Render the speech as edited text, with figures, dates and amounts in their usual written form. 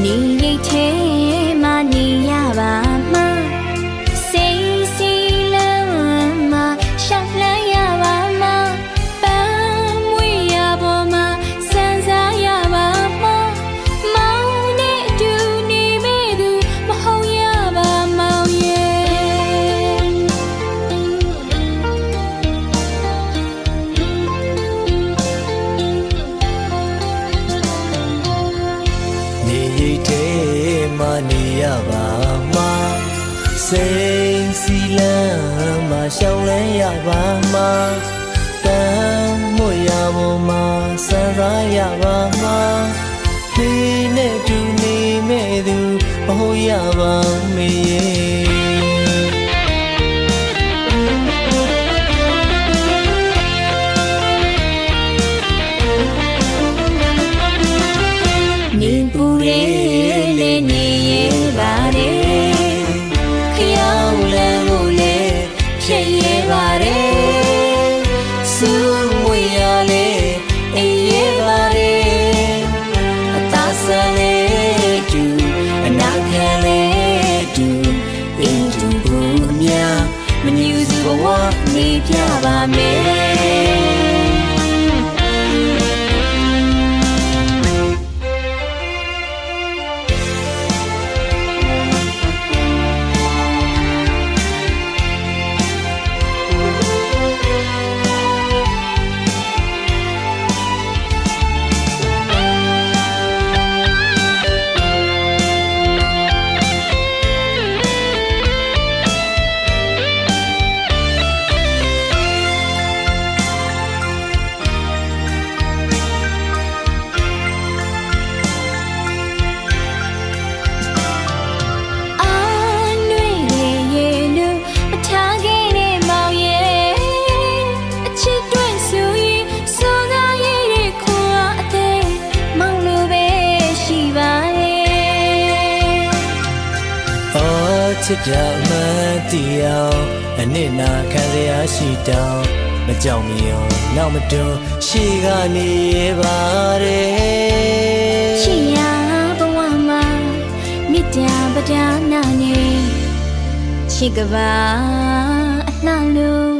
နေရိတ်ထဲမှာနေရပါမှာစိတ်စီလမ်းမှာရှောက်လန်းရပါမှာပန်းမွေရပေါ်မှာစံစားရပါမှာမောင်နဲ့အတူနေမဲ့သူမဟုတ်ရပါမောင်ရဲ့နေရိတ်ထဲမှာနေရပါမှာစိတ်စီလမ်းမှာရှောက်လန်းရပါမှာတမ်းမွေရပေါ်မှာစံစားရပါမှာနေနဲ့တူနေမဲ့သူမဟုတ်ရပါမေနေပူရဲလေနေရပါတယ်ခရောက်လန်းကိုလေဖြည့်ရပါတယ်စူးမွေရလေအေးရပါတယ်အသာဆန်လေးတူအနာခံလေးတူအင်းတူဘူးအများမညူစုဘဝနေပြပါမယ်ချစ်တာမှန်တရားအနစ်နာခံစရာရှိတောင်းမကြောက်မရောနောက်မတွန်းရှိကနေရပါတယ်ချစ်ရဘဝမှာမြတ်တာပဒါနာနေချစ်ကပါအလှလို့